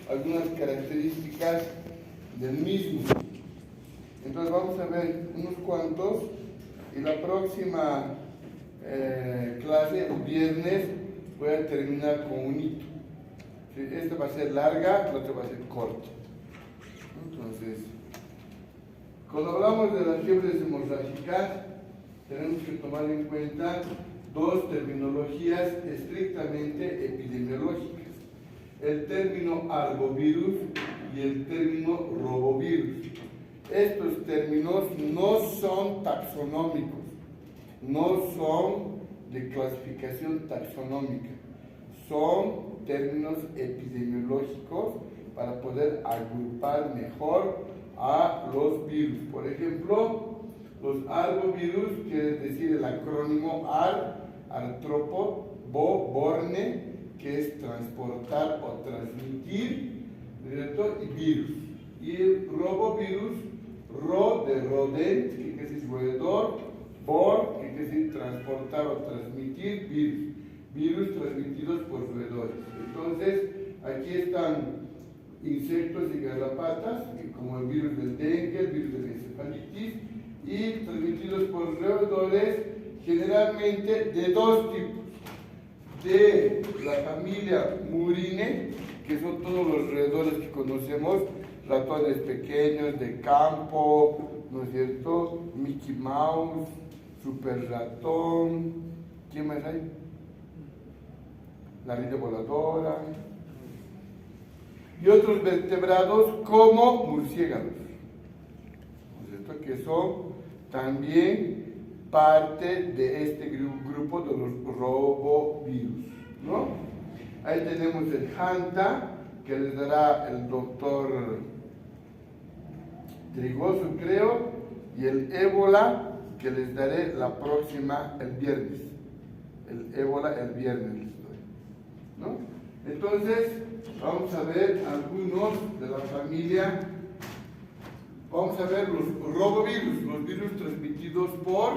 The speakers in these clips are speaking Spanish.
algunas características del mismo. Entonces vamos a ver unos cuantos y la próxima clase, el viernes, voy a terminar con un hito. ¿Sí? Esta va a ser larga, la otra va a ser corta. Entonces, cuando hablamos de las fiebres hemorrágicas, tenemos que tomar en cuenta dos terminologías estrictamente epidemiológicas: el término arbovirus y el término robovirus. Estos términos no son taxonómicos, no son de clasificación taxonómica, son términos epidemiológicos para poder agrupar mejor a los virus. Por ejemplo, los arbovirus quiere decir el acrónimo AR, artrópodo, borne, que es transportar o transmitir, ¿cierto? Y virus. Y el robovirus, ro de rodent, que quiere decir roedor, bor, que quiere decir transportar o transmitir, virus. Virus transmitidos por roedores. Entonces, aquí están insectos y garrapatas, como el virus del dengue, el virus de la encefalitis, y transmitidos por roedores, generalmente de dos tipos: de la familia Murine, que son todos los roedores que conocemos, ratones pequeños de campo, ¿no es cierto? Mickey Mouse, Super Ratón, ¿quién más hay? La ardilla voladora, y otros vertebrados como murciélagos, ¿no es cierto? Que son también parte de este grupo de los robovirus, ¿no? Ahí tenemos el Hanta, que les dará el doctor Trigoso, creo, y el ébola, que les daré la próxima, el viernes. El ébola el viernes les doy, ¿no? Entonces, vamos a ver algunos de la familia. Vamos a ver los robovirus, los virus transmitidos por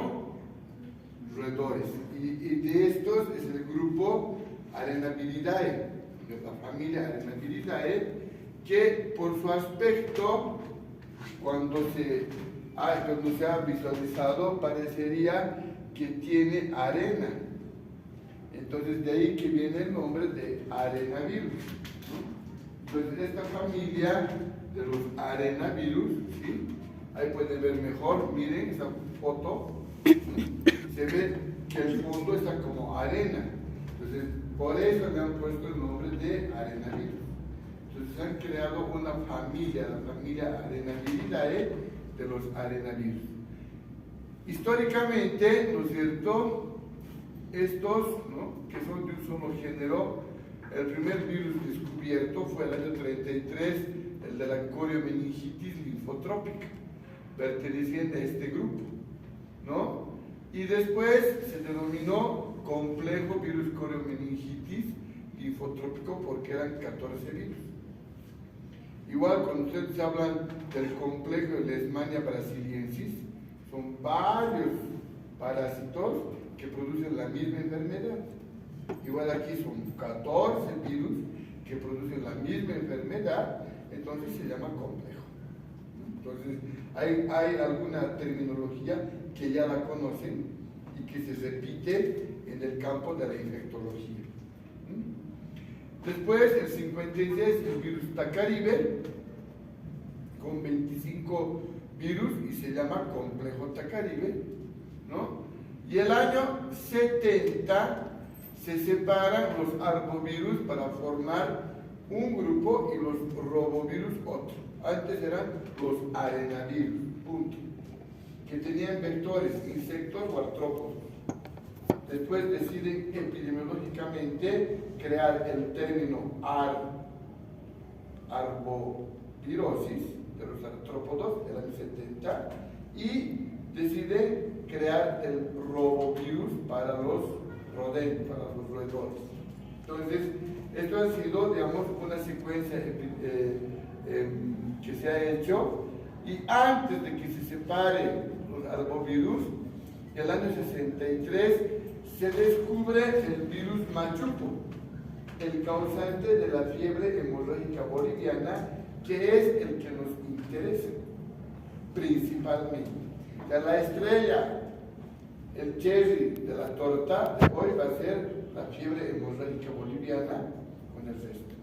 roedores. Y de estos es el grupo Arenaviridae, de la familia Arenaviridae, que por su aspecto, cuando se ha visualizado, parecería que tiene arena. Entonces, de ahí que viene el nombre de arenavirus, ¿no? Entonces, esta familia de los arenavirus, ¿sí? Ahí pueden ver mejor, miren esa foto, se ve que el fondo está como arena. Entonces, por eso le han puesto el nombre de arenavirus. Entonces, han creado una familia, la familia Arenaviridae, de los arenavirus. Históricamente, ¿no es cierto?, estos, ¿no?, que son de un solo género, el primer virus descubierto fue el año 33, el de la coriomeningitis linfotrópica, perteneciente a este grupo, ¿no? Y después se denominó complejo virus coriomeningitis linfotrópico porque eran 14 virus. Igual cuando ustedes hablan del complejo de Leishmania brasiliensis, son varios parásitos que producen la misma enfermedad. Igual aquí son 14 virus que producen la misma enfermedad, entonces se llama complejo. Entonces, hay alguna terminología que ya la conocen y que se repite en el campo de la infectología. Después, el 56, el virus Tacaribe, con 25 virus y se llama complejo Tacaribe, ¿no? Y el año 70 se separan los arbovirus para formar un grupo y los robovirus otro. Antes eran los arenavirus, punto, que tenían vectores, insectos o artrópodos. Después deciden epidemiológicamente crear el término arbovirosis de los artrópodos del año 70 y deciden crear el robovirus para los rodentes, para los roedores. Entonces, esto ha sido, digamos, una secuencia que se ha hecho, y antes de que se separe los arbovirus, en el año 63 se descubre el virus machupo, el causante de la fiebre hemorrágica hemorrágica boliviana, que es el que nos interesa principalmente. O sea, la estrella, el cherry de la torta de hoy va a ser la fiebre hemorrágica boliviana con el resto,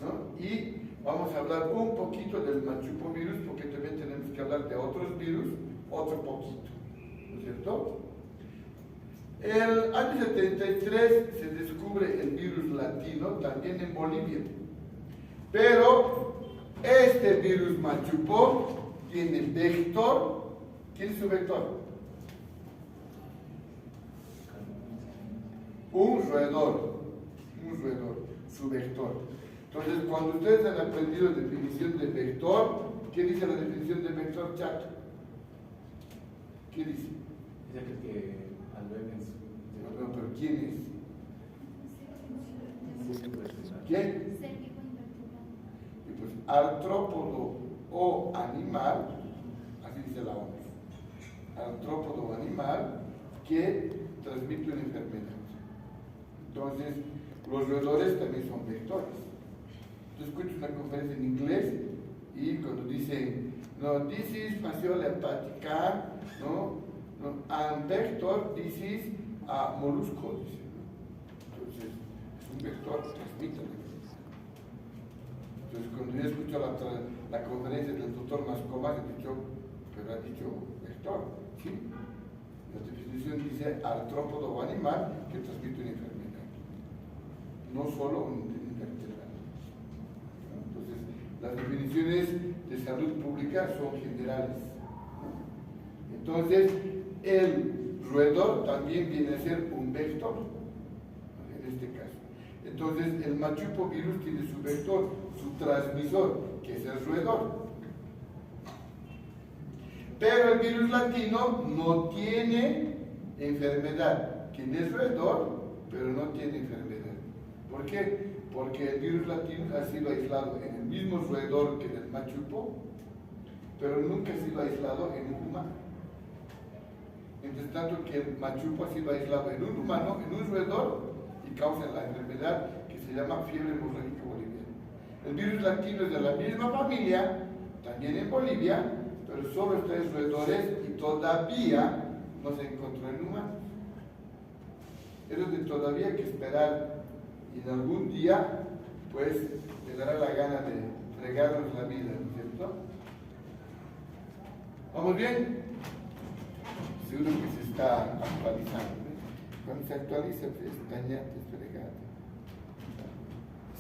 ¿no? Y vamos a hablar un poquito del machupovirus, porque también tenemos que hablar de otros virus, otro poquito, ¿no es cierto? El año 73 se descubre el virus latino también en Bolivia, pero este virus machupo tiene vector. ¿Quién es su vector? Un roedor, su vector. Entonces, cuando ustedes han aprendido la definición de vector, ¿qué dice la definición de vector, Chato? ¿Qué dice? Dice que alberga en su... No, pero ¿quién es? ¿Quién? Y pues artrópodo o animal, así dice la OMS, artrópodo o animal que transmite una enfermedad. Entonces, los roedores también son vectores. Yo escucho una conferencia en inglés y cuando dicen, no, this is fasciola hepática, no, and vector, this is molusco, dice, ¿no? Entonces, es un vector que transmite la enfermedad. Entonces, cuando yo escucho la conferencia del doctor Mascova, he dicho, pero ha dicho vector, ¿sí? La definición dice artrópodo o animal que transmite una enfermedad, no solo un invertebrado. Entonces, las definiciones de salud pública son generales. Entonces, el roedor también viene a ser un vector, en este caso. Entonces, el machupovirus tiene su vector, su transmisor, que es el roedor. Pero el virus latino no tiene enfermedad. Tiene roedor, pero no tiene enfermedad. ¿Por qué? Porque el virus latino ha sido aislado en el mismo roedor que en el machupo, pero nunca ha sido aislado en un humano. Mientras tanto que el machupo ha sido aislado en un humano, en un roedor, y causa la enfermedad que se llama fiebre hemorrágica boliviana. El virus latino es de la misma familia, también en Bolivia, pero solo está en roedores y todavía no se encontró en humanos. Eso de todavía hay que esperar, y en algún día, pues, te dará la gana de fregarnos la vida, ¿no es cierto? ¿Vamos bien? Seguro que se está actualizando, ¿no? Cuando se actualiza, pues, dañate, fregate.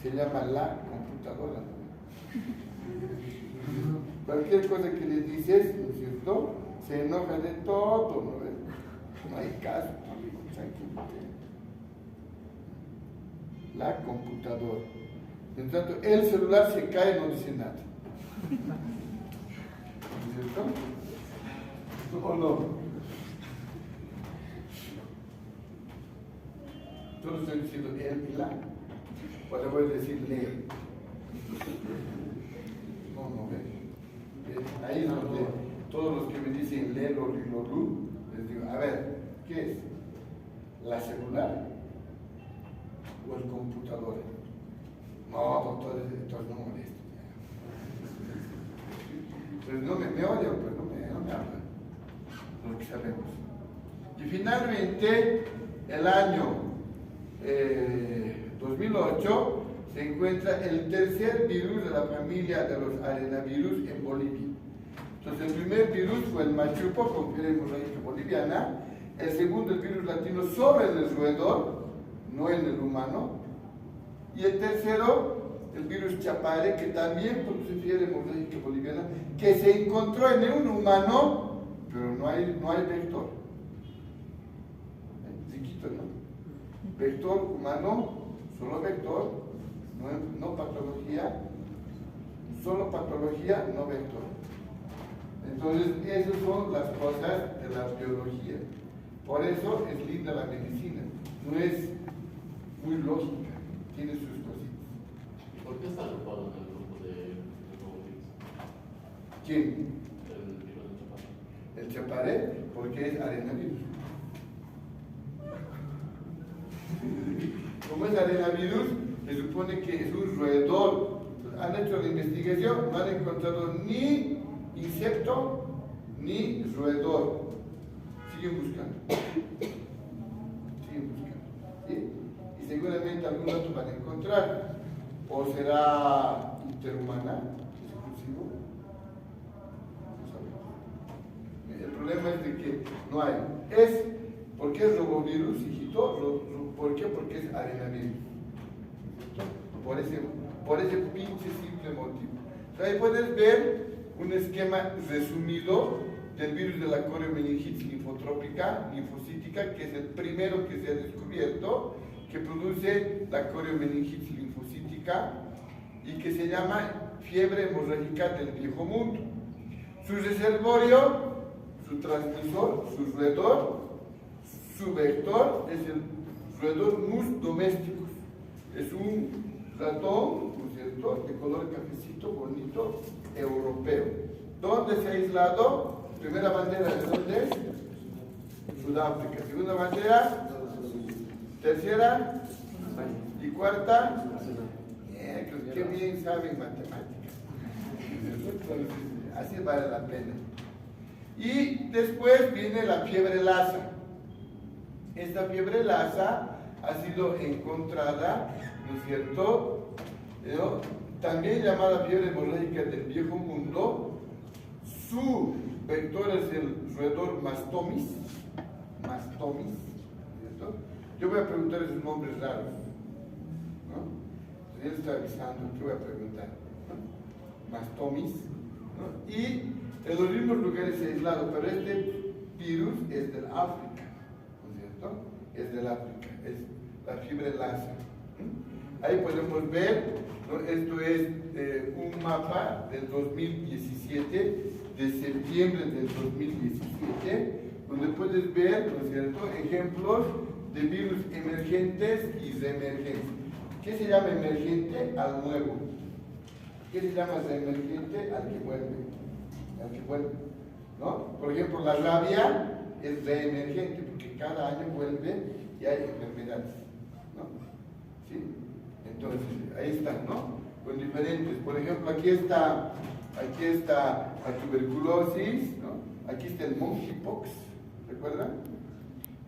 Se llama la computadora, ¿no? Cualquier cosa que le dices, ¿no es cierto? Se enoja de todo, ¿no? No hay caso, tranquilo. La computadora. En tanto, el celular se cae, no dice nada. ¿No es cierto? ¿O no? Solo estoy diciendo él y la. O le voy a decir le. No, ve. Ahí es donde todos los que me dicen le, lo, lu, les digo, a ver, ¿qué es? ¿La celular o el computador? No, doctor, entonces no molesta. Pues no me odia, pues no me habla. Lo que sabemos. Y finalmente, el año 2008 se encuentra el tercer virus de la familia de los arenavirus en Bolivia. Entonces, el primer virus fue el machupo con fiebre hemorrágica boliviana. El segundo, el virus latino, solo en el roedor, no en el humano. Y el tercero, el virus chapare, que también produce fiebre hemorrágica boliviana, que se encontró en un humano, pero no hay vector. Chiquito, ¿no? Vector humano, solo vector, no patología, solo patología, no vector. Entonces, esas son las cosas de la biología. Por eso es linda la medicina. No es muy lógica, tiene sus cositas. ¿Por qué está agrupado en el grupo de robotics? ¿Quién? El virus del chaparro. El chaparé, porque es arenavirus. Como es arenavirus, se supone que es un roedor. han hecho la investigación, no han encontrado ni insecto ni roedor. Siguen buscando. ¿Sí? Y seguramente algún otro van a encontrar. ¿O será interhumana? ¿Es exclusivo? No sabemos. El problema es de que no hay. ¿Por qué es robovirus, hijito? ¿Por qué? Porque es arenavirus. Por ese pinche simple motivo. Ahí puedes ver un esquema resumido del virus de la coriomeningitis linfotrópica, linfocítica, que es el primero que se ha descubierto, que produce la coriomeningitis linfocítica y que se llama fiebre hemorrágica del viejo mundo. Su reservorio, su transmisor, su roedor, su vector es el roedor mus domesticus. Es un ratón, ¿no es cierto?, de color cafecito, bonito, europeo. ¿Dónde se ha aislado? Primera bandera, ¿de dónde es? Sudáfrica. Segunda bandera, tercera y cuarta. Qué bien saben matemáticas. Así vale la pena. Y después viene la fiebre Lassa. Esta fiebre Lassa ha sido encontrada, ¿no es cierto?, ¿no?, también llamada fiebre hemorrágica del viejo mundo. Su vector es el roedor Mastomys, ¿cierto? Yo voy a preguntar esos nombres raros, ¿no? Él está avisando, ¿qué voy a preguntar? ¿No? Mastomys, ¿no? Y en los mismos lugares aislados, pero este virus es del África, ¿no es cierto? Es del África, es la fiebre Lassa. Ahí podemos ver, ¿no? Esto es un mapa del 2017, de septiembre del 2017, donde puedes ver, ¿no es cierto?, ejemplos de virus emergentes y reemergentes. ¿Qué se llama emergente? Al nuevo. ¿Qué se llama reemergente? Al que vuelve. ¿No? Por ejemplo, la rabia es reemergente, porque cada año vuelve y hay enfermedades, ¿no? ¿Sí? Entonces, ahí están, ¿no? Con diferentes. Por ejemplo, aquí está la tuberculosis, ¿no? Aquí está el monkeypox, ¿recuerdan?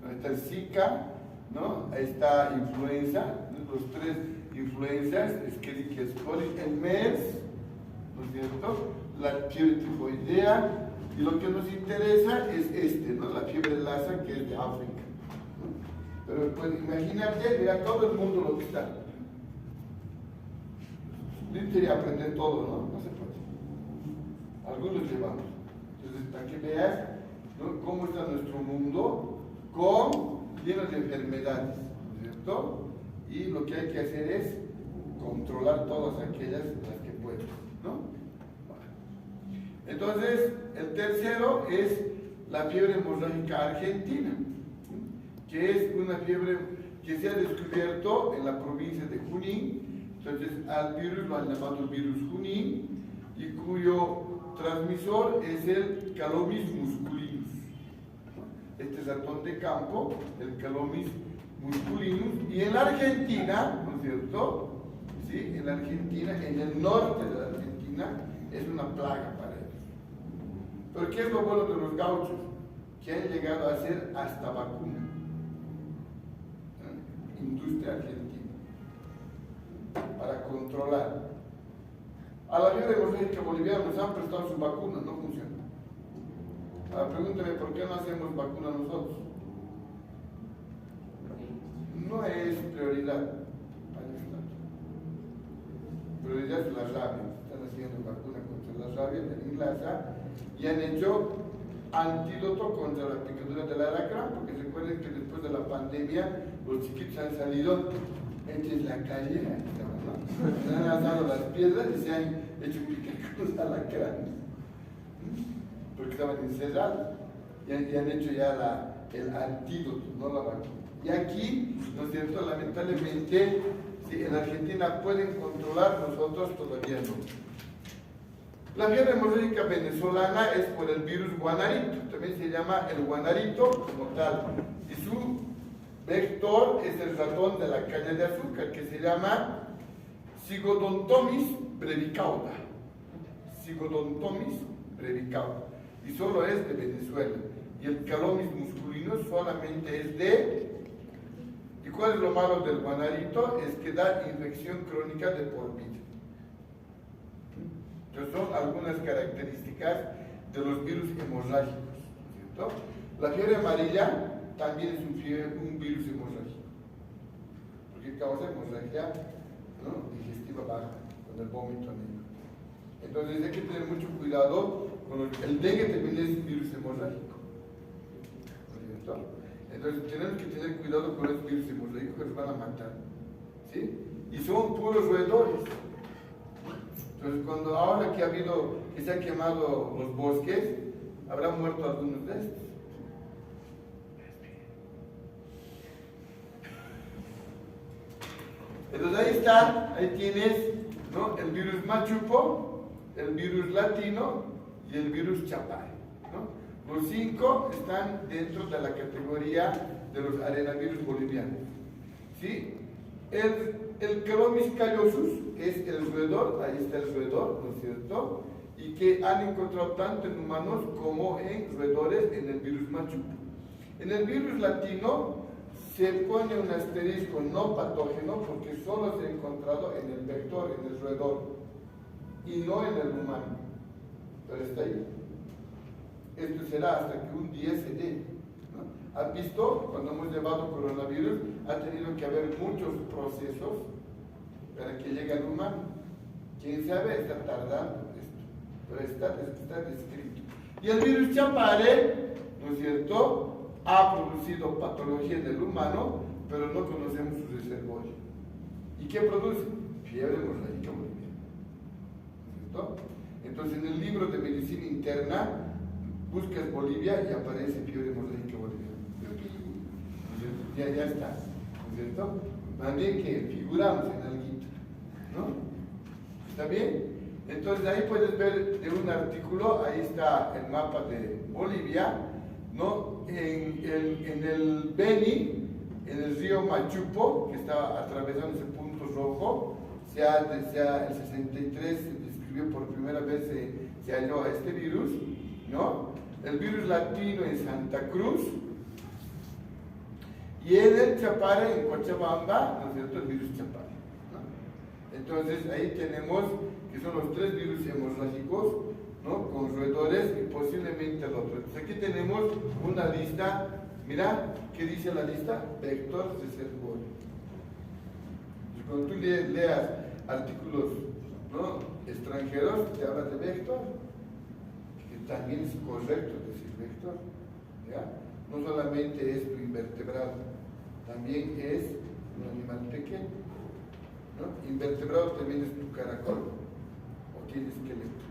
Ahí está el Zika, ¿no? Ahí está influenza, ¿no? Los tres influenzas, Escherichia coli, el MERS, ¿no es cierto?, la fiebre tifoidea, y lo que nos interesa es ¿no?, la fiebre Lassa, que es de África, ¿no? Pero pues imagínate, mira todo el mundo lo que está. Yo quería aprender todo, ¿no? No se puede. Algunos llevamos. Entonces, para que veas, ¿no?, cómo está nuestro mundo lleno de enfermedades, ¿no es cierto? Y lo que hay que hacer es controlar todas aquellas las que puedes, ¿no? Entonces, el tercero es la fiebre hemorrágica argentina, que es una fiebre que se ha descubierto en la provincia de Junín. Entonces, al virus lo han llamado virus Junín, y cuyo transmisor es el Calomys musculinus. Este ratón de campo, el Calomys musculinus, y en la Argentina, ¿no es cierto?, ¿sí?, en la Argentina, en el norte de la Argentina, es una plaga para ellos. Pero ¿qué es lo bueno de los gauchos? Que han llegado a hacer hasta vacuna. Industria argentina. Para controlar. A la fiebre hemorrágica boliviana nos han prestado sus vacunas, no funciona. Ahora pregúntame por qué no hacemos vacuna nosotros. No es prioridad. Prioridad es la rabia. Están haciendo vacuna contra la rabia de Inglasa y han hecho antídoto contra la picadura del alacrán, porque recuerden que después de la pandemia los chiquitos han salido en la calle, ¿no? Se han lanzado las piedras y se han hecho picar con los alacranes, porque estaban encerrados y han hecho ya el antídoto, no la vacuna. Y aquí, ¿no es cierto?, lamentablemente, si en Argentina pueden controlar, nosotros todavía no. La fiebre hemorrágica venezolana es por el virus guanarito, también se llama el guanarito como tal, y su vector es el ratón de la caña de azúcar, que se llama Zygodontomis brevicauda. Zygodontomis brevicauda. Y solo es de Venezuela. Y el Calomis musculino solamente es de... ¿Y cuál es lo malo del guanarito? Es que da infección crónica de por vida. Entonces son algunas características de los virus hemorrágicos, ¿cierto? La fiebre amarilla también es un virus hemorrágico, porque causa hemorragia, ¿no?, digestiva baja, con el vómito negro. Entonces hay que tener mucho cuidado con el dengue también es un virus hemorrágico, ¿cierto? Entonces tenemos que tener cuidado con los virus hemorrágicos que nos van a matar, ¿sí? Y son puros roedores. Entonces, cuando ahora que se han quemado los bosques, habrán muerto algunos de estos. Entonces ahí está, ahí tienes, ¿no?, el virus machupo, el virus latino y el virus chapay, ¿no? Los 5 están dentro de la categoría de los arenavirus bolivianos, ¿sí? El Calomis callosus es el roedor, ahí está el roedor, ¿no es cierto? Y que han encontrado tanto en humanos como en roedores en el virus machupo. En el virus latino se pone un asterisco no patógeno porque solo se ha encontrado en el vector, en el roedor, y no en el humano. Pero está ahí. Esto será hasta que un día se dé, ¿no? ¿Has visto? Cuando hemos llevado coronavirus, ha tenido que haber muchos procesos para que llegue al humano. Quién sabe, está tardando esto, pero está descrito. Y el virus Champare, ¿no es cierto?, ha producido patología en el humano, pero no conocemos su reservorio. ¿Y qué produce? Fiebre hemorrágica boliviana, ¿cierto? Entonces en el libro de medicina interna buscas Bolivia y aparece fiebre hemorrágica boliviana. Ya está, ¿no es cierto? Más bien que figuramos en alguito, ¿no? ¿Está bien? Entonces ahí puedes ver de un artículo, ahí está el mapa de Bolivia, ¿no? En el Beni, en el río Machupo, que está atravesando ese punto rojo, el 63 se describió por primera vez, se halló a este virus, ¿no? El virus latino en Santa Cruz, y en el Chapare, en Cochabamba, ¿no es cierto?, el virus Chapare, ¿no? Entonces ahí tenemos que son los 3 virus hemorrágicos, ¿no?, con roedores y posiblemente el otro. Entonces aquí tenemos una lista, mira, ¿qué dice la lista? Vector reservorio. Cuando tú leas artículos, ¿no?, extranjeros, te habla de vector, que también es correcto decir vector, ¿ya? No solamente es tu invertebrado, también es un animal pequeño, ¿no? Invertebrado también es tu caracol, o tiene esqueleto.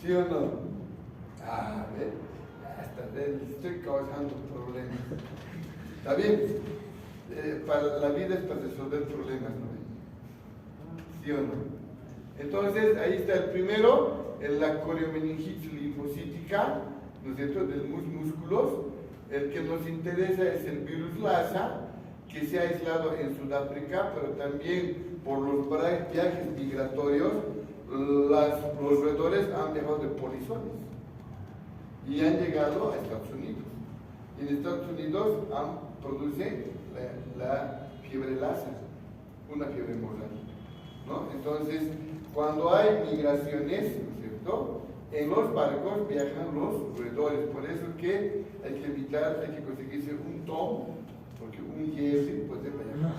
¿Sí o no? Ah, ¿ves? Hasta estoy causando problemas. ¿Está bien? Para la vida es para resolver problemas, ¿no? ¿Sí o no? Entonces, ahí está el primero, la coriomeningitis linfocítica, ¿no es cierto?, de los músculos. El que nos interesa es el virus Lassa, que se ha aislado en Sudáfrica, pero también por los viajes migratorios, los roedores han viajado de polizones y han llegado a Estados Unidos. Y en Estados Unidos produce la fiebre Lassa, una fiebre hemorrágica, ¿no? Entonces, cuando hay migraciones, ¿no es cierto?, en los barcos viajan los roedores. Por eso que hay que evitar, hay que conseguirse un tom, porque un Jerry puede viajar.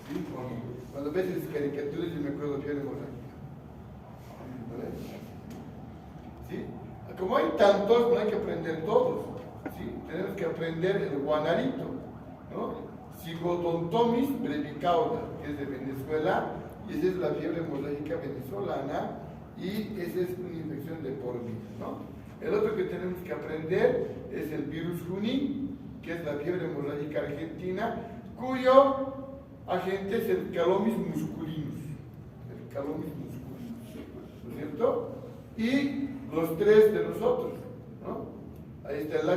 ¿Sí? Cuando ves las caricaturas, yo me acuerdo de fiebre hemorrágica. ¿Sí? Como hay tantos, no hay que aprender todos, ¿sí? Tenemos que aprender el guanarito, ¿no? Zygodontomis brevicauda, que es de Venezuela, y esa es la fiebre hemorrágica venezolana, y esa es una infección de por vida, ¿no? El otro que tenemos que aprender es el virus Junín, que es la fiebre hemorrágica argentina, cuyo agente es el Calomis musculinus. El Calomis musculinus, ¿no es cierto? Y los 3 de nosotros, ¿no? Ahí está el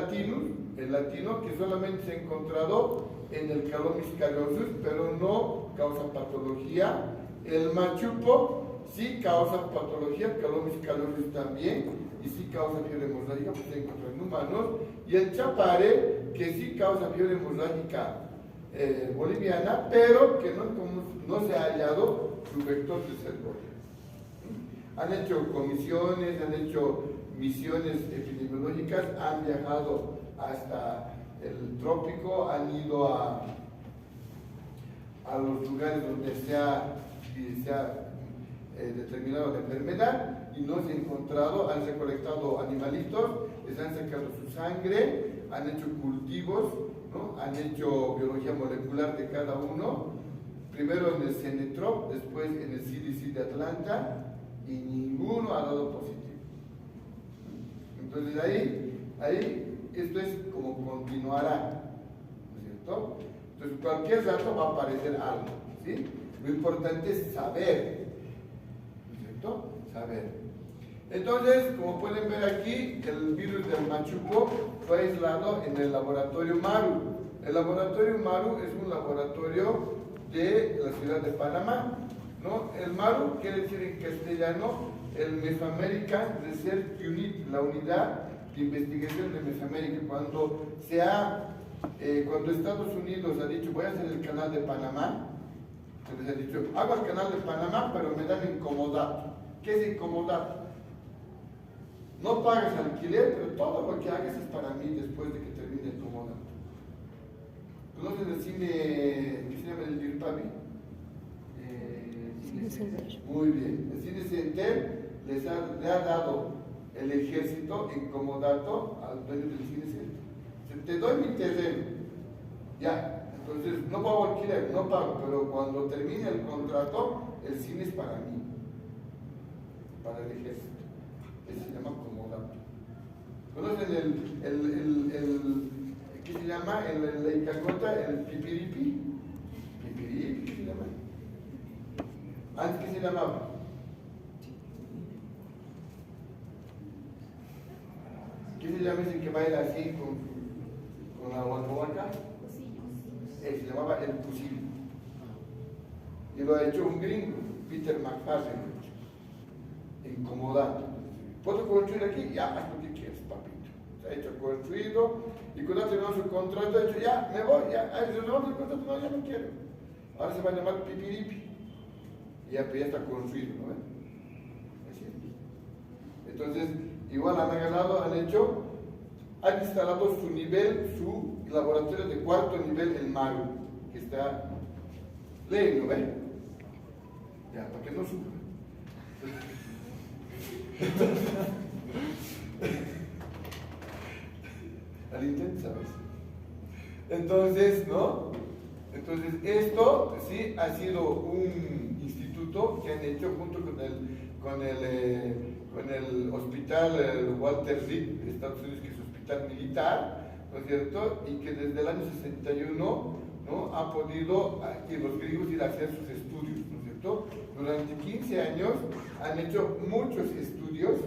latino que solamente se ha encontrado en el Calomis callosus, pero no causa patología. El machupo sí causa patología, Calomis callosus también, y sí causa fiebre hemorrágica, pues se encuentra en humanos. Y el chapare, que sí causa fiebre hemorrágica boliviana, pero que no se ha hallado su vector de ser boliviano. Han hecho comisiones, han hecho misiones epidemiológicas, han viajado hasta el trópico, han ido a los lugares donde se ha determinado la enfermedad y no se ha encontrado, han recolectado animalitos, les han sacado su sangre, han hecho cultivos, ¿no? Han hecho biología molecular de cada uno, primero en el CENETROP, después en el CDC de Atlanta, y ninguno ha dado positivo. Entonces ahí esto es como continuará, ¿no es cierto? Entonces cualquier rato va a aparecer algo, ¿sí? Lo importante es saber, ¿no es cierto? Saber. Entonces, como pueden ver aquí, el virus del machuco fue aislado en el laboratorio Maru. El laboratorio Maru es un laboratorio de la ciudad de Panamá, ¿no? El Maru quiere decir en castellano el Mesoamerican Research Unit, la unidad de investigación de Mesoamérica. Cuando Estados Unidos ha dicho voy a hacer el canal de Panamá, se les ha dicho hago el canal de Panamá pero me dan incomodato. ¿Qué es incomodato? No pagas alquiler, pero todo lo que hagas es para mí después de que termine el comodato. ¿Conocen el cine que se llama el Dirpavi? Muy bien. El Cine Center le ha dado el ejército en comodato al dueño del Cine Center. Te doy mi terreno. Ya. Entonces, no pago alquiler, no pago, pero cuando termine el contrato, el cine es para mí, para el ejército. Ese se llama comodato. ¿Conocen ¿qué se llama? La Icacota, el pipiripi. ¿Pipiripi qué se llama? ¿Antes qué se llamaba? ¿Qué se llama ese que baila así con la guacahuaca? Se llamaba el fusil. Y lo ha hecho un gringo, Peter McFarlane, incomodado. ¿Puedo construir aquí? Ya, haz lo que quieras, papito. Se ha hecho construido y cuando ha terminado su contrato ha dicho, ya, me voy, ya, renovamos el contrato, no, ya no quiero. Ahora se va a llamar Pipiripi. Y ya está construido, ¿no? Así es. Entonces, igual han agarrado, han instalado su laboratorio de cuarto nivel en Maru, que está leyendo, ¿ven? Ya, para que no sufra. Al intento, ¿sabes? Entonces, ¿no? Entonces, esto sí ha sido un instituto que han hecho junto con el hospital Walter Reed de Estados Unidos, que es un hospital militar, ¿no es cierto? Y que desde el año 61, ¿no? Ha podido que los griegos ir a hacer sus estudios, ¿no es cierto? Durante 15 años han hecho muchos estudios,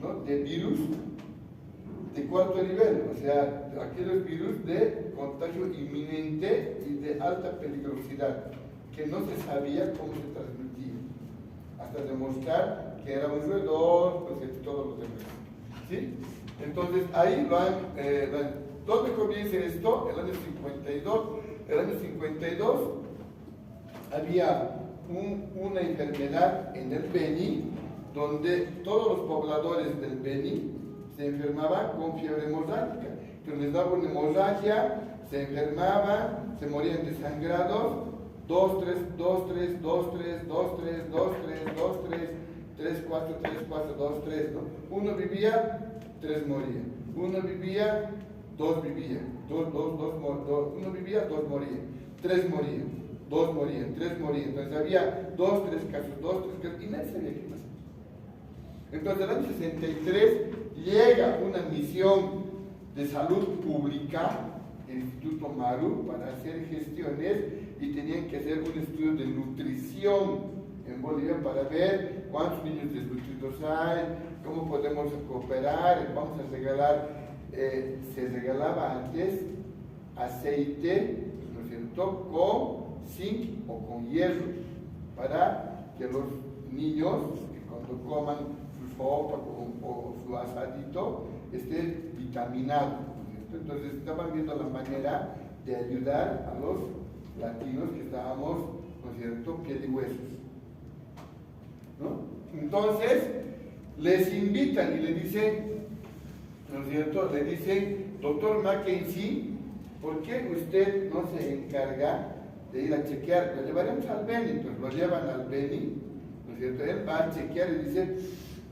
¿no? De virus de cuarto nivel, o sea, aquellos virus de contagio inminente y de alta peligrosidad, que no se sabía cómo se transmitía, hasta demostrar que era un roedor, pues, y todo lo demás. ¿Sí? Entonces, ahí ¿dónde comienza esto? El año 52. El año 52 había una enfermedad en el Beni, donde todos los pobladores del Beni se enfermaban con fiebre hemorrágica, que les daba una hemorragia, se enfermaban, se morían desangrados, 2, 3, 2, 3, 2, 3, 2, 3, 2, 3, 2, 3, 3, 4, 3, 4, 2, 3, ¿no? Uno vivía, 3 morían. Uno vivía, 2 vivían. Uno vivía, 2 morían. 3 morían. 2 morían, 3 morían. Entonces había 2, 3 casos, 2, 3 casos, y nadie sabía qué pasaba. Entonces, en el año 63 llega una misión de salud pública, el Instituto Maru, para hacer gestiones y tenían que hacer un estudio de nutrición en Bolivia para ver cuántos niños desnutridos hay, cómo podemos cooperar, vamos a regalar se regalaba antes aceite, ¿no es cierto?, con zinc o con hierro, para que los niños, que cuando coman su sopa o su asadito, estén vitaminados, ¿no es cierto? Entonces estaban viendo la manera de ayudar a los latinos que estábamos, ¿no es cierto?, pie de huesos, ¿no? Entonces les invitan y le dicen, ¿no es cierto?, le dicen, doctor Mackenzie, ¿por qué usted no se encarga de ir a chequear? Lo llevaremos al Beni. Entonces lo llevan al Beni, ¿no es cierto? Él va a chequear y dice,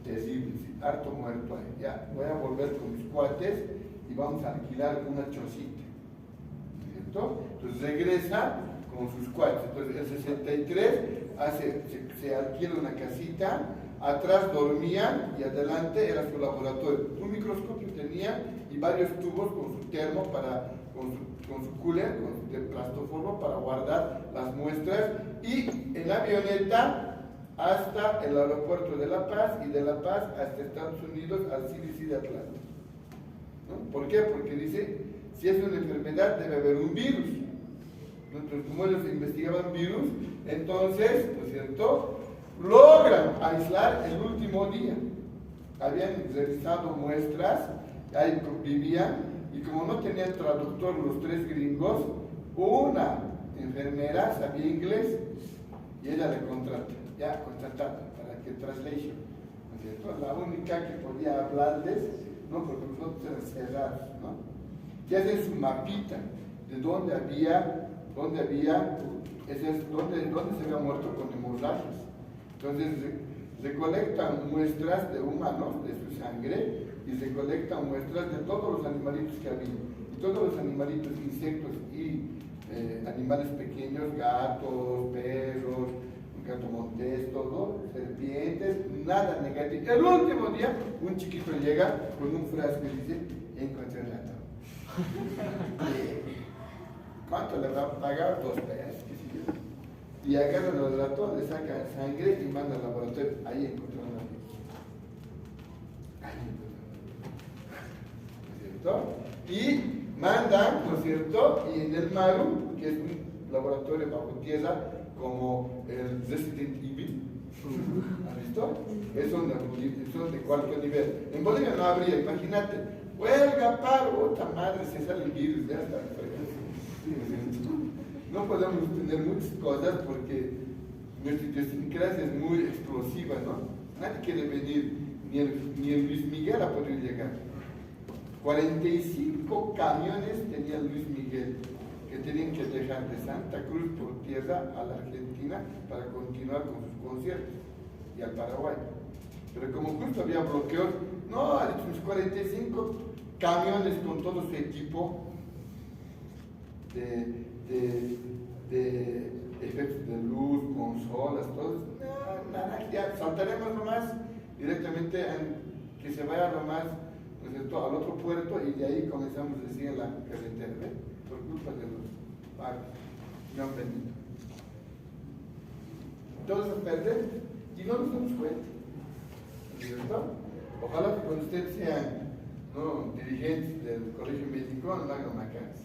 terrible, harto muerto ahí, ya, voy a volver con mis cuates y vamos a alquilar una chocita, ¿no es cierto? Entonces regresa con sus cuates. Entonces en el 63 se alquila una casita, atrás dormían y adelante era su laboratorio. Un microscopio tenía y varios tubos con su termo, con su cooler, de plastoformo para guardar las muestras, y en avioneta hasta el aeropuerto de La Paz y de La Paz hasta Estados Unidos al CDC de Atlanta. ¿No? ¿Por qué? Porque dice, si es una enfermedad debe haber un virus. Entonces, como ellos investigaban virus, entonces, ¿no es cierto?, logran aislar el último día. Habían revisado muestras, ahí vivían, y como no tenían traductor los tres gringos, una enfermera sabía inglés y ella le contrata, ya contratada para que translation, ¿no es cierto? La única que podía hablarles, no, porque los otros eran cerrados, ¿no? Y hacen su mapita de dónde se había muerto con hemorragias. Entonces recolectan muestras de humanos, de su sangre, y recolectan muestras de todos los animalitos que había. Y todos los animalitos, insectos y animales pequeños, gatos, perros, un gato montés, todo, serpientes, nada negativo. El último día, un chiquito llega con un frasco y dice, encontré el gato. ¿Cuánto le va a pagar? 2 pesos. Y agarran los ratones, le sacan sangre y mandan al laboratorio. Ahí encontraron la vida. Ahí encontraron. ¿No es cierto? Y mandan, ¿no es cierto? Y en el Maru, que es un laboratorio bajo tierra, como el Resident Evil, ¿has visto? Son de cualquier nivel. En Bolivia no habría, imagínate. Huelga, paro, otra madre, se sale el virus, ya está. No podemos tener muchas cosas porque nuestra idiosincrasia es muy explosiva, ¿no? Nadie quiere venir, ni el Luis Miguel ha podido llegar. 45 camiones tenía Luis Miguel que tenían que dejar de Santa Cruz por tierra a la Argentina para continuar con sus conciertos y al Paraguay. Pero como justo había bloqueos, no, ha dicho unos 45 camiones con todo su equipo de efectos de luz, consolas, todo. No, nada, ya saltaremos nomás directamente que se vaya nomás, ¿no es cierto?, al otro puerto y de ahí comenzamos a seguir la carretera, ¿ves? Por culpa de los pagos. No han venido. Todos se pierden y no nos damos cuenta. ¿No es cierto? Ojalá que cuando ustedes sean, ¿no?, dirigentes del colegio médico no hagan vacantes.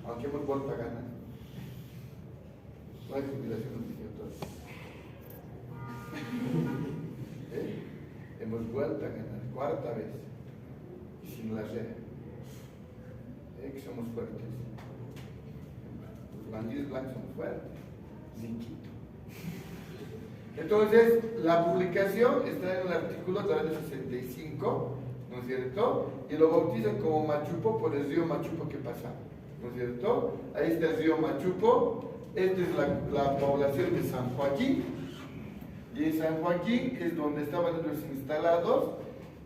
Aunque hemos vuelto a ganar. No hay jubilación obligatoria. Hemos vuelto a ganar, 4ª vez. Y sin la red. Que somos fuertes. Los bandidos blancos somos fuertes. Sin quito. Entonces, la publicación está en un artículo del año 65, ¿no es cierto? Y lo bautizan como Machupo por el río Machupo que pasaba. ¿No es cierto? Ahí está el río Machupo, esta es la población de San Joaquín, y en San Joaquín es donde estaban ellos instalados,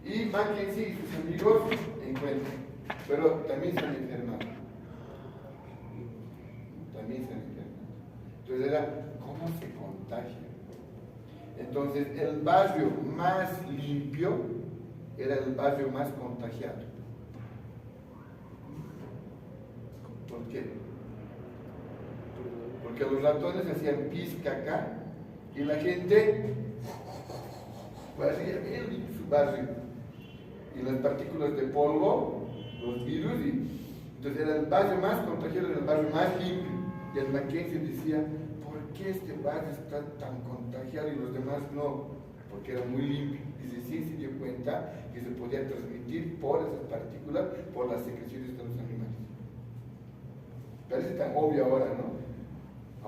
y Mackenzie y sus amigos encuentran, pero también se han enfermado. Entonces era, ¿cómo se contagia? Entonces el barrio más limpio era el barrio más contagiado. ¿Por qué? Porque los ratones hacían pis, caca, y la gente hacía bien su barrio. Y las partículas de polvo los virus. Entonces era el barrio más contagiado, era el barrio más limpio. Y el Mackenzie decía, ¿por qué este barrio está tan contagiado y los demás no? Porque era muy limpio. Y recién se dio cuenta que se podía transmitir por esas partículas, por las secreciones de los animales. Parece tan obvio ahora, ¿no?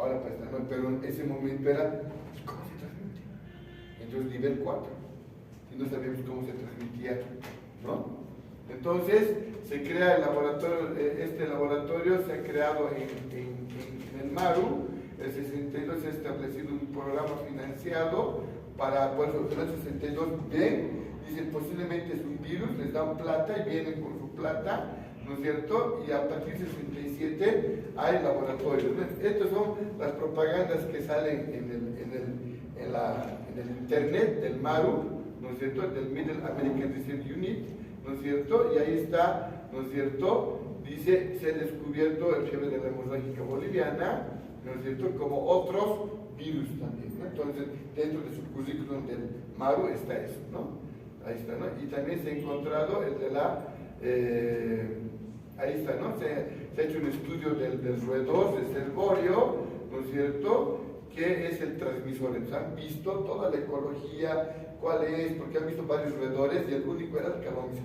Ahora parece tan obvio, pero en ese momento era, ¿y cómo se transmite? Entonces nivel 4. Y no sabíamos cómo se transmitía, ¿no? Entonces se crea el laboratorio, este laboratorio se ha creado en el MARU. El 62 se ha establecido un programa financiado para, por eso, en el 62 ven, dicen posiblemente es un virus, les dan plata y vienen con su plata, ¿no es cierto? Y a partir del 67 hay laboratorios. Estas son las propagandas que salen en el internet del MARU, ¿no es cierto? Del Middle American Research Unit, ¿no es cierto? Y ahí está, ¿no es cierto? Dice, se ha descubierto el fiebre de la hemorrágica boliviana, ¿no es cierto? Como otros virus también, ¿no? Entonces, dentro de su currículum del MARU está eso, ¿no? Ahí está, ¿no? Y también se ha encontrado el de la... ahí está, ¿no? Se ha hecho un estudio del roedor, del cervorio, ¿no es cierto? Que es el transmisor. Entonces, han visto toda la ecología, cuál es, porque han visto varios roedores y el único era el Calomys.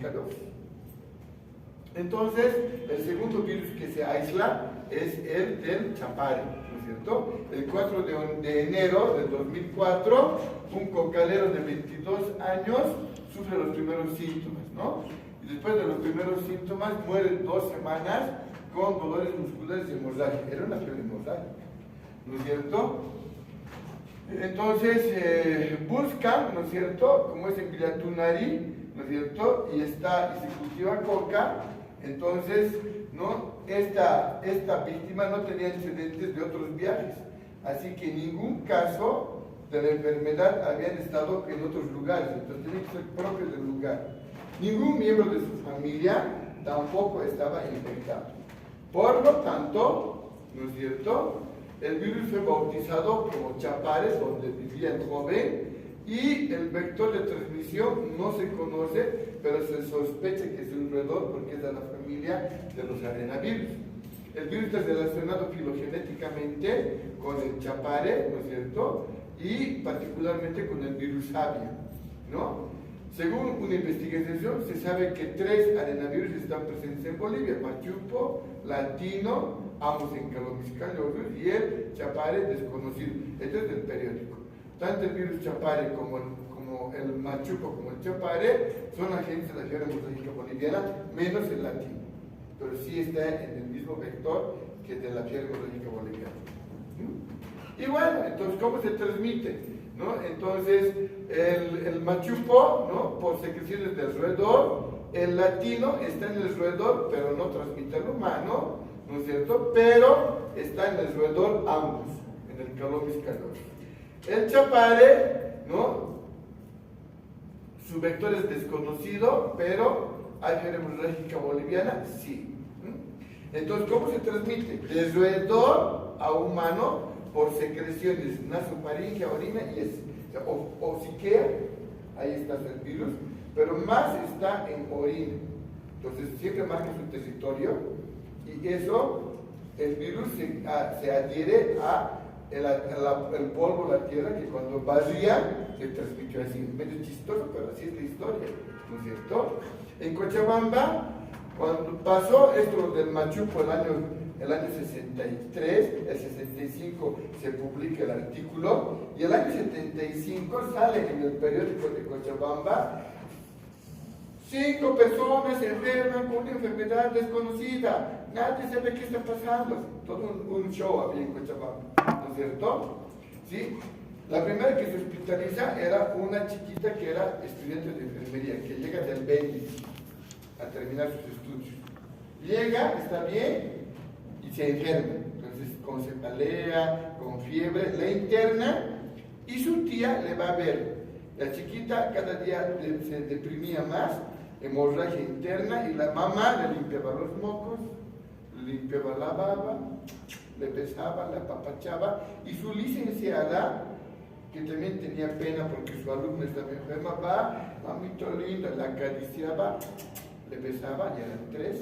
Entonces, el segundo virus que se aísla es el del chapare, ¿no es cierto? El 4 de enero del 2004, un cocalero de 22 años sufre los primeros síntomas, ¿no? Y después de los primeros síntomas muere 2 semanas con dolores musculares y hemorragia. Era una fiebre hemorrágica, ¿no es cierto? Entonces buscan, ¿no es cierto? Como es en Villatunari, ¿no es cierto? Y se cultiva coca. Entonces, ¿no? Esta víctima no tenía antecedentes de otros viajes, así que en ningún caso de la enfermedad habían estado en otros lugares, entonces tenía que ser propio del lugar. Ningún miembro de su familia tampoco estaba infectado. Por lo tanto, ¿no es cierto? El virus fue bautizado como chapare, donde vivía el joven, y el vector de transmisión no se conoce, pero se sospecha que es un roedor porque es de la familia de los arenavirus. El virus está relacionado filogenéticamente con el chapare, ¿no es cierto? Y particularmente con el virus avia, ¿no? Según una investigación, se sabe que 3 arenavirus están presentes en Bolivia: Machupo, Latino, ambos en Calomys y el chapare desconocido. Esto es del periódico. Tanto el virus chapare como el machuco como el chapare son agentes de la fiebre hemorrágica boliviana, menos el latino, pero sí está en el mismo vector que de la fiebre hemorrágica boliviana. Y bueno, entonces, ¿cómo se transmite? ¿No? Entonces, el machupo, ¿no? Por secreciones del roedor. El latino está en el roedor, pero no transmite al humano, ¿no es cierto? Pero está en el roedor ambos, en el Calomys. El chapare, ¿no? Su vector es desconocido, pero hay fiebre hemorrágica boliviana, sí. Entonces, ¿cómo se transmite? De roedor a humano por secreciones nasofaringea, orina y o siquea, ahí está el virus, pero más está en orina. Entonces, siempre marca su territorio y eso, el virus se adhiere a el polvo, la tierra, que cuando barría se transmitió así. Medio chistoso, pero así es la historia, ¿no es cierto? En Cochabamba, cuando pasó esto del machupo el año 63, el 65 se publica el artículo, y el año 75 sale en el periódico de Cochabamba: 5 personas se enferman con una enfermedad desconocida, nadie sabe qué está pasando. Todo un show había en Cochabamba, ¿no es cierto? ¿Sí? La primera que se hospitaliza era una chiquita que era estudiante de enfermería, que llega del Bendis a terminar sus estudios. Llega, está bien, y se enferma. Entonces, con cefalea, con fiebre, la interna, y su tía le va a ver. La chiquita cada día se deprimía más, hemorragia interna, y la mamá le limpiaba los mocos, le limpiaba la baba, le besaba, la apapachaba, y su licenciada, que también tenía pena porque su alumna estaba enferma, va, mamito linda, la acariciaba, le pesaba, ya eran 3,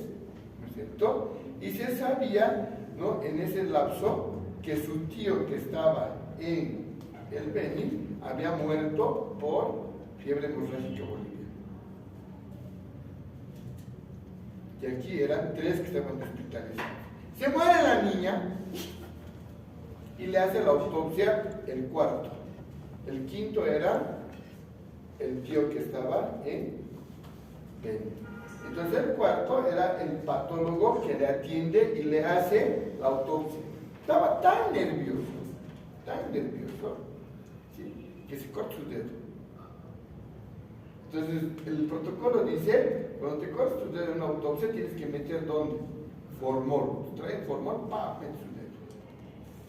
¿no es cierto? Y se sabía, ¿no?, en ese lapso que su tío que estaba en el Beni había muerto por fiebre hemorrágica boliviana. Y aquí eran 3 que estaban hospitalizados. Se muere la niña y le hace la autopsia el 4. El 5 era el tío que estaba en Beni. Entonces el 4 era el patólogo que le atiende y le hace la autopsia. Estaba tan nervioso, ¿sí?, que se corta su dedo. Entonces el protocolo dice, cuando te cortas tu dedo en una autopsia tienes que meter ¿dónde? Formol. Trae formol, mete su dedo.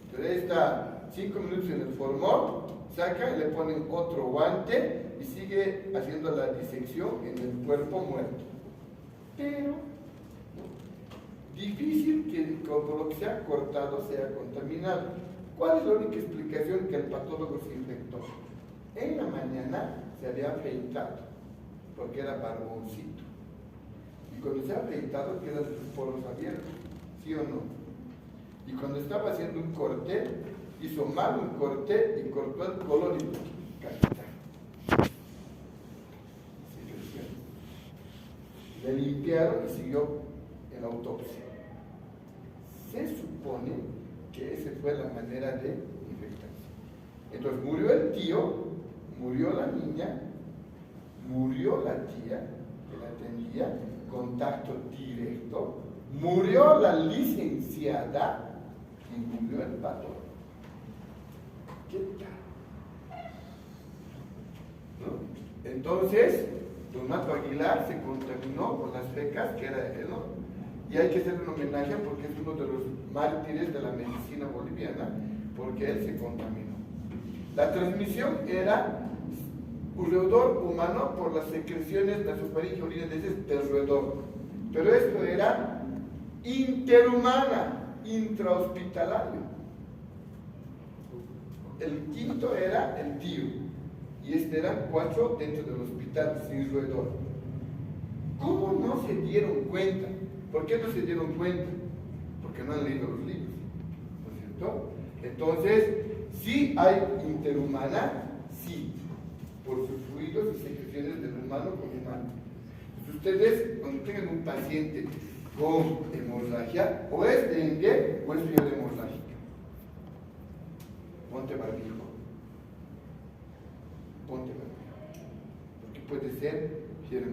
Entonces ahí está 5 minutos en el formol, saca y le ponen otro guante y sigue haciendo la disección en el cuerpo muerto. Pero difícil que por lo que se ha cortado sea contaminado. ¿Cuál es la única explicación? Que el patólogo se infectó. En la mañana se había afeitado, porque era barboncito. Y cuando se ha afeitado quedan sus poros abiertos, ¿sí o no? Y cuando estaba haciendo un corte, hizo mal un corte y cortó el colon y capital. Le limpiaron y siguió en la autopsia. Se supone que esa fue la manera de infectarse. Entonces murió el tío, murió la niña, murió la tía que la atendía, contacto directo, murió la licenciada y murió el patrón. ¿Qué tal? ¿No? Entonces, don Mato Aguilar se contaminó con las fecas, que era él, ¿no? Y hay que hacerle un homenaje porque es uno de los mártires de la medicina boliviana, porque él se contaminó. La transmisión era roedor humano por las secreciones nasofaringeo urineses del roedor. Pero esto era interhumana, intrahospitalario. El 5 era el tío, y eran 4 dentro del hospital sin roedor. ¿Cómo no se dieron cuenta? ¿Por qué no se dieron cuenta? Porque no han leído los libros, ¿no es cierto? Entonces, sí hay interhumana, sí, por sus fluidos y secreciones del humano con humano. Entonces, ustedes, cuando tengan un paciente con hemorragia, o es dengue o es fiebre hemorrágica, ponte barbijo. Ponte barbijo. Porque puede ser fiebre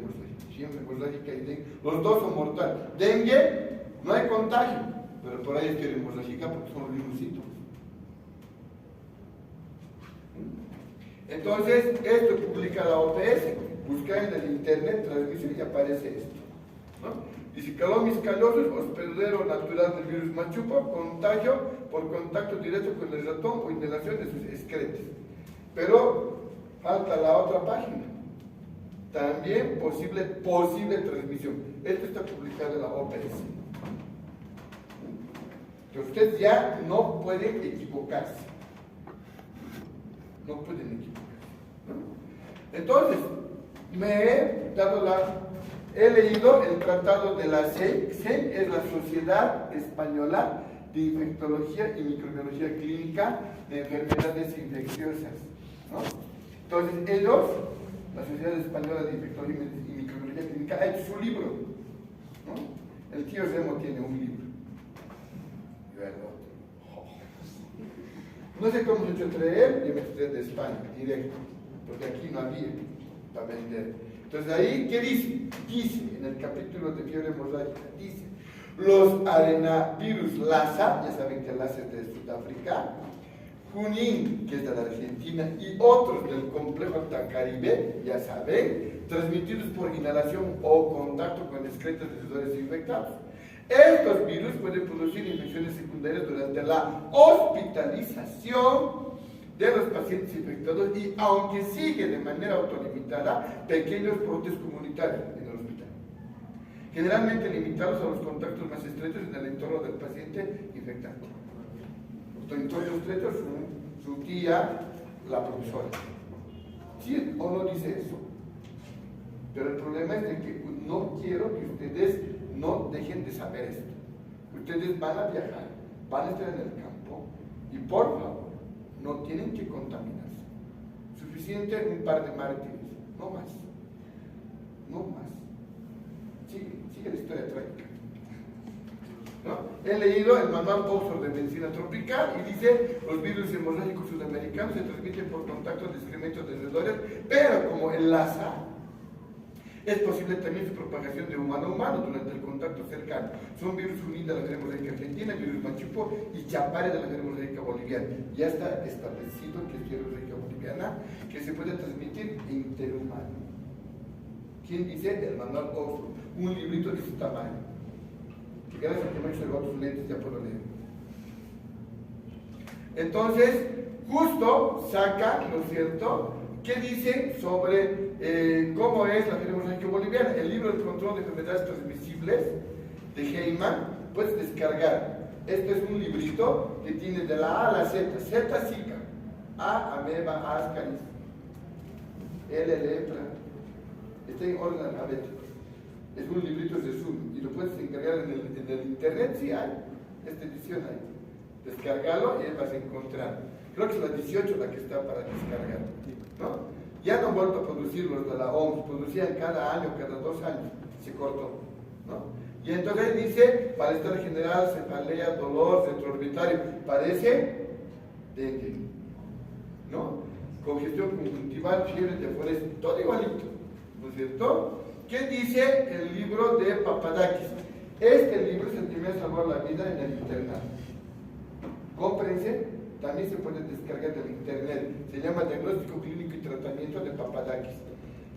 hemorrágica y dengue. Los dos son mortales. Dengue, no hay contagio, pero por ahí es fiebre hemorrágica porque son los mismos síntomas. Entonces, esto publica la OPS. Busca en el internet transmisión y aparece esto, ¿no? Dice, calomis callosus, hospedero natural del virus machupo, contagio por contacto directo con el ratón o inhalación de sus excretes. Pero falta la otra página. También posible transmisión. Esto está publicado en la OPS. Que ustedes ya no pueden equivocarse. No pueden equivocarse, ¿no? Entonces, he leído el tratado de la SEI. SEI es la Sociedad Española de Infectología y Microbiología Clínica de Enfermedades Infecciosas, ¿no? Entonces, ellos, la Sociedad Española de Infectología y Microbiología Clínica, ha hecho su libro, ¿no? El tío Remo tiene un libro. Yo el otro. No sé cómo se ha hecho traer, yo me traje de España, directo, porque aquí no había para vender. Entonces ahí, ¿qué dice? Dice, en el capítulo de fiebre hemorrágica, dice, los arenavirus Lassa, ya saben que Lassa es de Sudáfrica, Junín, que es de la Argentina, y otros del complejo Caribe, ya saben, transmitidos por inhalación o contacto con excretas de sudores infectados. Estos virus pueden producir infecciones secundarias durante la hospitalización de los pacientes infectados y, aunque sigue de manera autolimitada, pequeños brotes comunitarios en el hospital, generalmente limitados a los contactos más estrechos en el entorno del paciente infectante. Los entornos estrechos, su tía, la profesora. ¿Sí o no dice eso? Pero el problema es de que no quiero que ustedes no dejen de saber esto. Ustedes van a viajar, van a estar en el campo y por favor, no tienen que contaminarse. Suficiente un par de mártires, no más. No más. Sigue la historia trágica. ¿No? He leído el manual Oxford de medicina tropical y dice: los virus hemorrágicos sudamericanos se transmiten por contacto de excrementos de roedores, pero como enlaza, es posible también su propagación de humano a humano durante el contacto cercano. Son virus unidos de la fiebre hemorrágica argentina, virus machupo y chapare de la fiebre hemorrágica boliviana. Ya está establecido que es fiebre hemorrágica boliviana, que se puede transmitir interhumano. ¿Quién dice? El manual Oxford, un librito de su tamaño. Que gracias a que me he observado tus lentes ya puedo leer. Entonces, justo saca, ¿no es cierto?, ¿qué dice sobre cómo es la fiebre hemorrágica boliviana? El libro El control de enfermedades transmisibles de Heyman, puedes descargar. Este es un librito que tiene de la A a la Z. Z, Zika. A, ameba, ascaris. L, lepra. Está en orden alfabético. Es un librito de Zoom y lo puedes encargar en el internet, sí hay. Esta edición hay. Descargalo y ahí vas a encontrar. Creo que es la 18 la que está para descargar, ¿no? Ya no han vuelto a producir los de la OMS, producían cada año, cada 2 años, se cortó, ¿no? Y entonces dice: malestar general, cefalea, dolor retroorbitario, parece dengue, ¿no? Congestión conjuntival, fiebre de foresta, todo igualito, ¿no es cierto? ¿Qué dice el libro de Papadakis? Este libro es el que me ha salvado la vida en el internado. Cómprense, también se puede descargar del internet. Se llama Diagnóstico Clínico y Tratamiento de Papadakis.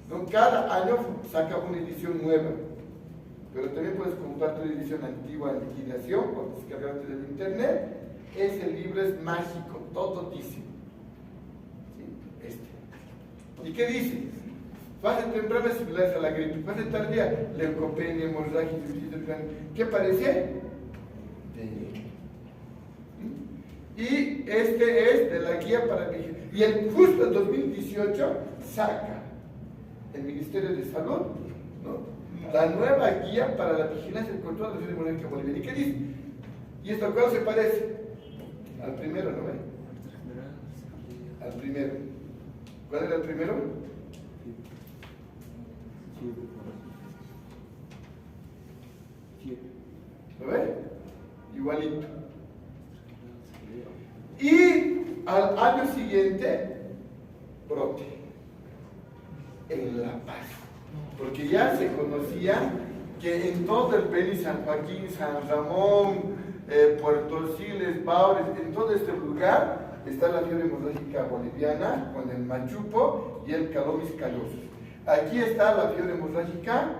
¿No? Cada año saca una edición nueva, pero también puedes comprar tu edición antigua en liquidación o descargarte del internet. Ese libro es mágico, todotísimo. ¿Sí? Este. ¿Y qué dice? Fase temprana similares a la gripe, fase tardía, leucopenia, hemorragia, ¿qué parece? Y este es de la guía para vigilancia. Y justo en 2018 saca el Ministerio de Salud, ¿no?, la nueva guía para la vigilancia y el control de la fiebre hemorrágica boliviana. ¿Y qué dice? ¿Y esto a cuál se parece? Al primero, ¿no ve? Al primero. ¿Cuál era el primero? ¿Lo ve? Igualito. Y al año siguiente, brote en La Paz, porque ya se conocía que en todo el Beni, San Joaquín, San Ramón, Puerto Siles, Baures, en todo este lugar está la fiebre hemorrágica boliviana con el machupo y el calomis callosus. Aquí está la fiebre hemorrágica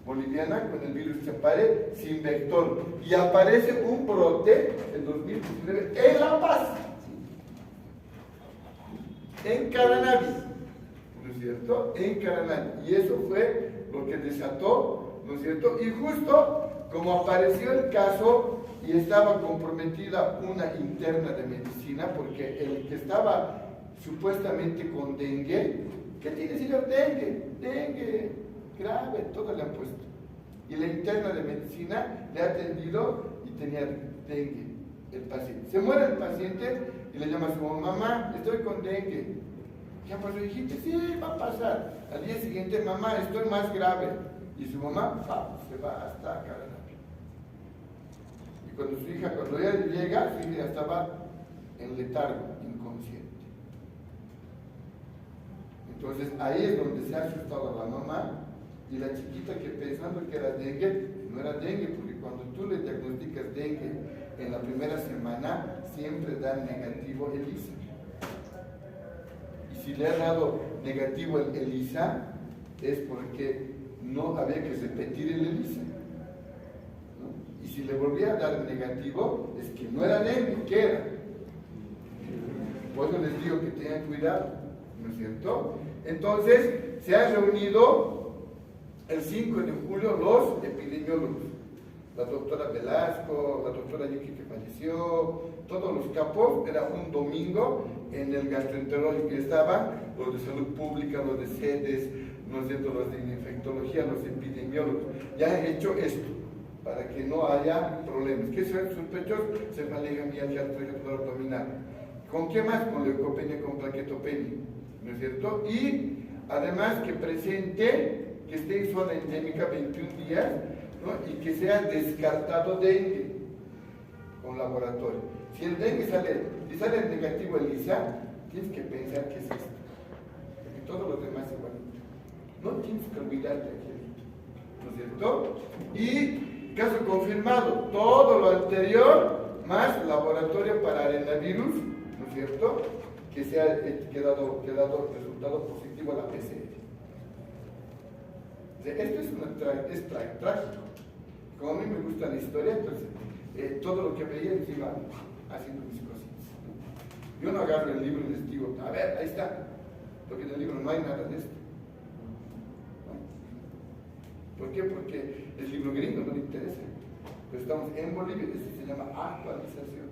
boliviana con el virus chapare sin vector, y aparece un brote en 2019 en La Paz, en Caranavi, ¿no es cierto? En Caranavi, y eso fue lo que desató, ¿no es cierto? Y justo como apareció el caso y estaba comprometida una interna de medicina, porque el que estaba supuestamente con dengue, ¿qué tiene, señor? Dengue grave, todo le han puesto. Y la interna de medicina le ha atendido y tenía dengue el paciente. Se muere el paciente y le llama a su mamá: estoy con dengue. Ya pues le dijiste: sí, va a pasar. Al día siguiente: mamá, estoy más grave. Y su mamá se va hasta Caranavi. Y cuando su hija, cuando ella llega, su hija ya estaba en letargo, inconsciente. Entonces ahí es donde se ha asustado a la mamá, y la chiquita, que pensando que era dengue, no era dengue, porque cuando tú le diagnosticas dengue en la primera semana, siempre da negativo ELISA. Y si le ha dado negativo el ELISA, es porque no había que repetir el ELISA, ¿no? Y si le volvía a dar negativo, es que no era dengue, ¿qué era? Por eso les digo que tengan cuidado, ¿no es cierto? Entonces, se han reunido el 5 de julio los epidemiólogos, la doctora Velasco, la doctora Yuki, que falleció, todos los capos. Era un domingo en el gastroenterológico, que estaban los de salud pública, los de sedes, ¿no es cierto?, los de infectología, los epidemiólogos, ya han hecho esto para que no haya problemas. ¿Qué es sospechoso? Cefalea, artrosis abdominal. ¿Con qué más? Con leucopenia, con plaquetopenia, ¿no es cierto? Y además que presente, que esté en zona endémica 21 días, ¿no?, y que sea descartado dengue con laboratorio. Si el dengue sale negativo el ISA, tienes que pensar que es esto. Y todos los demás igual. No tienes que olvidarte aquí, ¿no es cierto? Y caso confirmado, todo lo anterior, más laboratorio para arenavirus, ¿no es cierto?, que se ha quedado resultado positivo a la PCR. Esto es trágico. Como a mí me gusta la historia, entonces todo lo que veía iba haciendo mis cositas. Yo no agarro el libro y les digo, a ver, ahí está, porque en el libro no hay nada de esto. ¿Por qué? Porque el libro gringo no le interesa. Pero estamos en Bolivia, eso se llama actualización.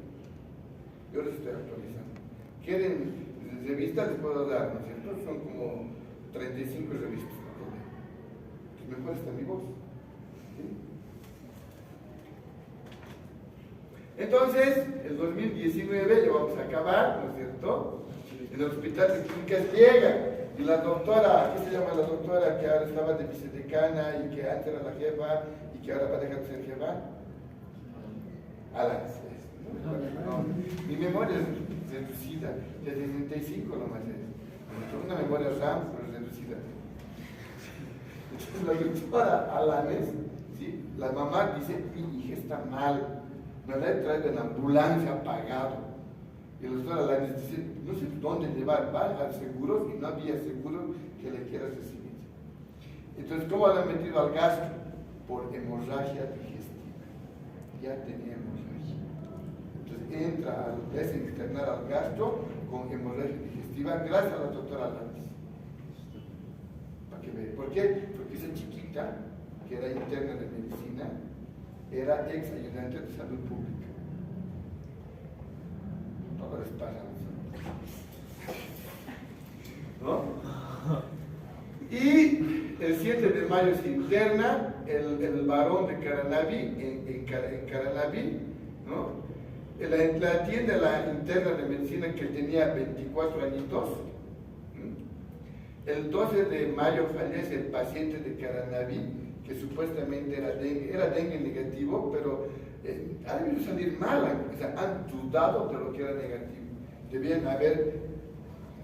Yo les estoy actualizando. ¿Quieren revistas? Les puedo dar, ¿no es cierto? Son como 35 revistas. Pues mejor está mi voz. ¿Sí? Entonces, el 2019 ya vamos a acabar, ¿no es cierto? En el hospital de clínicas llega. Y la doctora, ¿qué se llama la doctora que ahora estaba de vicedecana y que antes era la jefa y que ahora va a dejar de ser jefa? No, mi memoria es reducida, de 65 nomás es. Tengo una memoria RAM, pero reducida. Entonces la doctora Alanes, ¿sí?, la mamá dice, mi hija está mal, me la he traído en ambulancia apagado. Y el doctor Alanes dice, no sé dónde llevar, va al seguro y no había seguro que le quiera recibir. Entonces, ¿cómo la han metido al gastro? Por hemorragia digestiva. Ya tenía hemorragia. Entonces entra, es internar al gastro con hemorragia digestiva gracias a la doctora Alanes. Para que vea. ¿Por qué? Porque esa chiquita, que era interna de medicina, era ex ayudante de salud pública. Todo les pasa, ¿no? Y el 7 de mayo se interna el varón de Caranavi en Caranavi, ¿no? La atiende la interna de medicina que tenía 24 añitos. El 12 de mayo fallece el paciente de Caranavi, que supuestamente era dengue negativo, pero ha debido salir mal, o sea, han dudado de lo que era negativo. Debían haber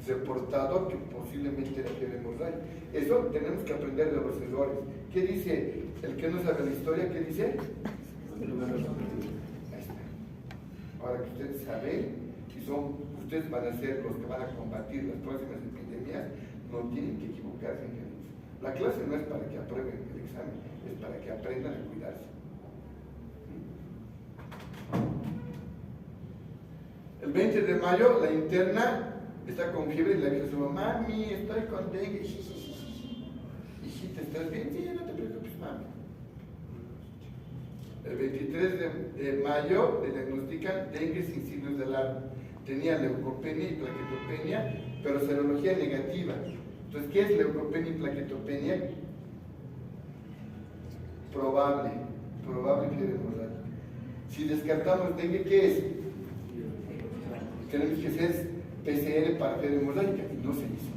reportado que posiblemente era fiebre hemorrágica. Eso tenemos que aprender de los errores. ¿Qué dice el que no sabe la historia? ¿Qué dice? Ahí está. Ahora que ustedes saben, ustedes van a ser los que van a combatir las próximas epidemias, no tienen que equivocarse en eso. La clase no es para que aprueben el examen, es para que aprendan a cuidarse. El 20 de mayo la interna está con fiebre y le avisa a su mamá, mami, estoy con dengue. Hijita, ¿estás bien? Sí, no te preocupes, mami. El 23 de mayo le diagnostican dengue sin signos de alarma. Tenía leucopenia y plaquetopenia, pero serología negativa. Entonces, ¿qué es leucopenia y plaquetopenia? Probable fiebre hemorrágica. Si descartamos dengue, ¿qué es? Tenemos que hacer PCR para fiebre hemorrágica y no se hizo.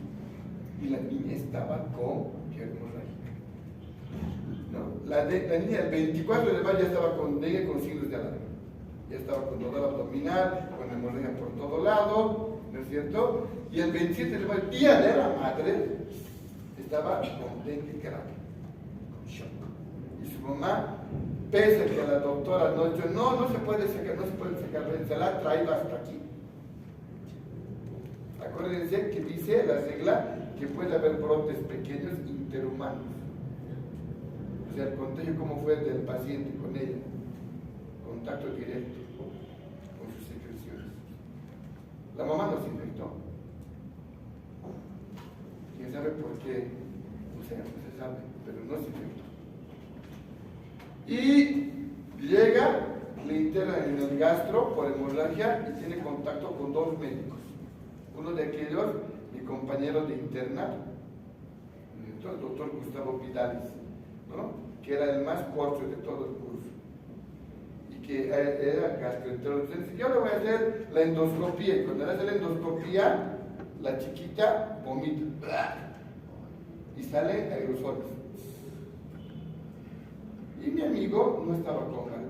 Y la niña estaba con fiebre hemorrágica. ¿No? La niña el 24 de mayo ya estaba con dengue con signos de alarma. Ya estaba con dolor abdominal, con hemorragia por todo lado, ¿no es cierto? Y el 27 de mayo, día de la madre, estaba con dengue grave, con shock. Y su mamá, pese a que la doctora no dijo, no se puede sacar, se la ha traído hasta aquí. Acuérdense que dice la regla que puede haber brotes pequeños interhumanos. O sea, el contagio cómo fue del paciente con ella, contacto directo con sus secreciones. La mamá no se infectó. ¿Quién sabe por qué? No sé, no se sabe, pero no se infectó. Y llega, le internan en el gastro por hemorragia y tiene contacto con 2 médicos. Uno de aquellos, mi compañero de internado, el doctor Gustavo Vidales, ¿no? Que era el más corto de todo el curso y que era gastroenterólogo. Entonces, yo le voy a hacer la endoscopía y cuando le hace la endoscopía, la chiquita vomita y sale aerosoles. Y mi amigo no estaba con barbijo.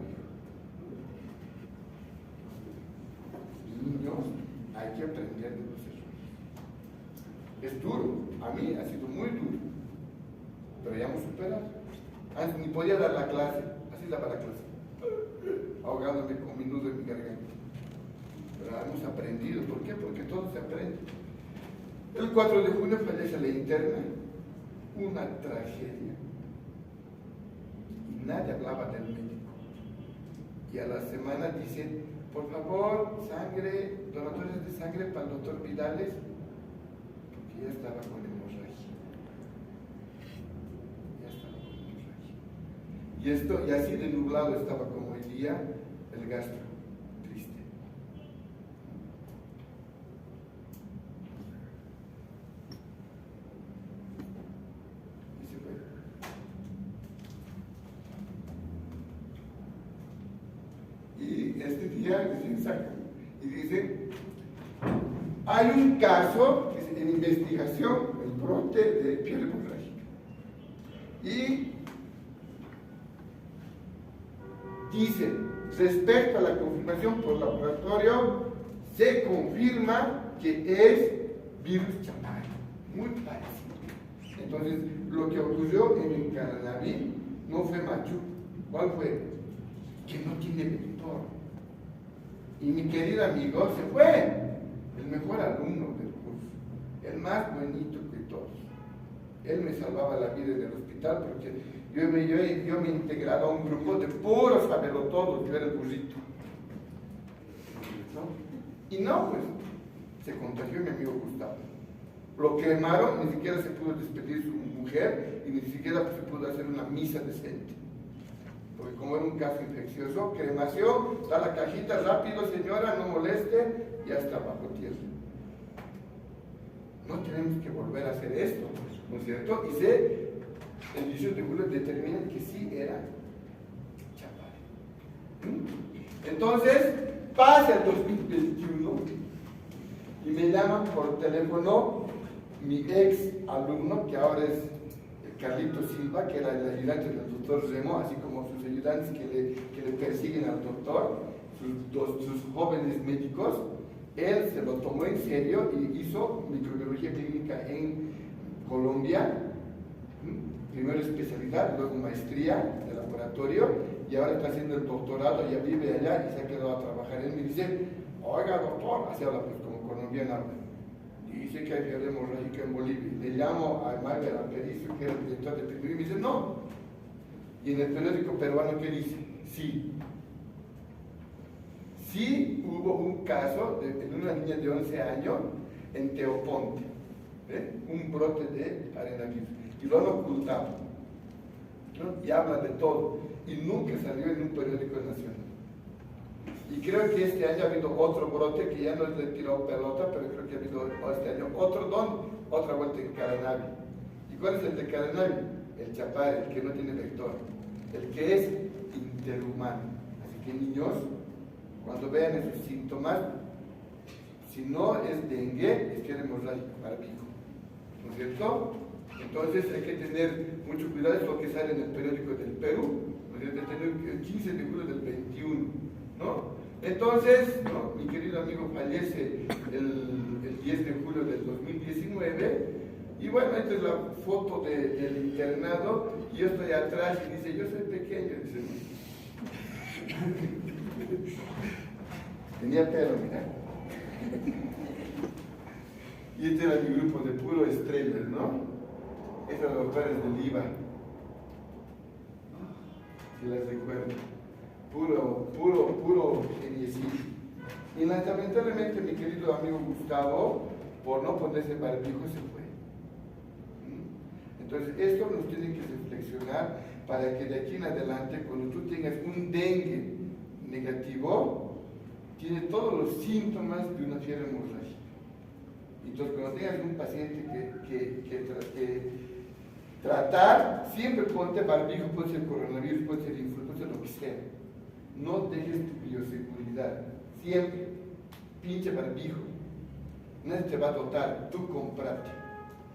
Niños, hay que aprender de los errores. Es duro, a mí ha sido muy duro, pero ya hemos superado. Antes ni podía dar la clase, así daba la clase, ahogándome con mi nudo en mi garganta. Pero hemos aprendido, ¿por qué? Porque todo se aprende. El 4 de junio fallece la interna, una tragedia. Y nadie hablaba del médico. Y a la semana dicen, por favor, sangre, donadores de sangre para el doctor Vidales, porque ya estaba con hemorragia. Y así de nublado estaba como hoy día el gastro, triste. Y se fue. Y este día recién sacan y dicen, hay un caso en investigación, el brote de piel hemorrágica. Y dice, respecto a la confirmación por laboratorio, se confirma que es virus Champán, muy parecido. Entonces, lo que ocurrió en el Caranaví no fue macho. ¿Cuál fue? Que no tiene vector. Y mi querido amigo se fue, el mejor alumno del curso, el más bonito de todos. Él me salvaba la vida en el hospital porque yo me he integrado a un grupo de puros sabelotodos, yo era el burrito. ¿No? Y no, pues, se contagió mi amigo Gustavo. Lo quemaron, ni siquiera se pudo despedir su mujer y ni siquiera se pudo hacer una misa decente. Porque como era un caso infeccioso, cremación, da la cajita, rápido señora, no moleste, ya está bajo tierra. No tenemos que volver a hacer esto, ¿no es cierto? Y el 18 de julio determinan que sí era Champán. Entonces, pasa el 2021 y me llaman por teléfono mi ex alumno, que ahora es Carlito Silva, que era el ayudante del doctor Remo, así como sus ayudantes que le persiguen al doctor, sus jóvenes médicos. Él se lo tomó en serio y hizo microbiología clínica en Colombia, primero especialidad, luego maestría de laboratorio, y ahora está haciendo el doctorado, ya vive allá y se ha quedado a trabajar. Él me dice, oiga doctor, así habla pues como colombiano habla, dice que hay fiebre hemorrágica en Bolivia. Le llamo a Mayer Alpericio, que era el director de primero, y me dice, no. Y en el periódico peruano, ¿qué dice? Sí. Sí hubo un caso de una niña de 11 años en Teoponte, un brote de arenavirus, y lo han ocultado, ¿no? Y habla de todo, y nunca salió en un periódico nacional. Y creo que este año ha habido otro brote que ya no es de tirado pelota, pero creo que ha habido este año otra vuelta en Caranaví. ¿Y cuál es el de Caranaví? El Chapare, el que no tiene vector, el que es interhumano. Así que niños, cuando vean esos síntomas, si no es dengue, es que era hemorrágico, barbijo, ¿no es cierto? Entonces hay que tener mucho cuidado, es lo que sale en el periódico del Perú, ¿no es cierto? El 15 de julio del 21, ¿no? Entonces, ¿no? Mi querido amigo fallece el 10 de julio del 2019, y bueno, esta es la foto del internado, y yo estoy atrás y dice, yo soy pequeño, dice. Tenía pelo, mira. Y este era mi grupo de puro estrellas, ¿no? Estos eran los padres del IVA. Si les recuerdo. Puro geniecillo. Y lamentablemente mi querido amigo Gustavo, por no ponerse barbijo, se fue. Entonces, esto nos tiene que reflexionar para que de aquí en adelante, cuando tú tengas un dengue negativo, tiene todos los síntomas de una fiebre hemorrágica. Entonces, cuando tengas un paciente Tratar, siempre ponte barbijo, puede ser coronavirus, puede ser influenza, puede ser lo que sea. No dejes tu bioseguridad. Siempre, pinche barbijo. Nadie te va a dotar, tú comprate.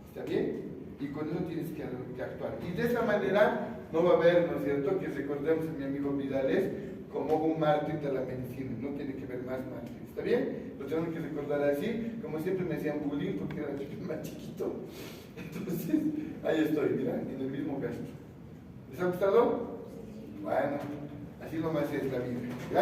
¿Está bien? Y con eso tienes que actuar. Y de esa manera no va a haber, ¿no es cierto?, que recordemos a mi amigo Vidales como un mártir de la medicina. No tiene que ver más mártir. ¿Está bien? Lo tenemos que recordar así. Como siempre me decían bullying porque era más chiquito. Entonces, ahí estoy, mira, en el mismo gasto. ¿Les ha gustado? Bueno, así nomás es la vida. ¿Ya?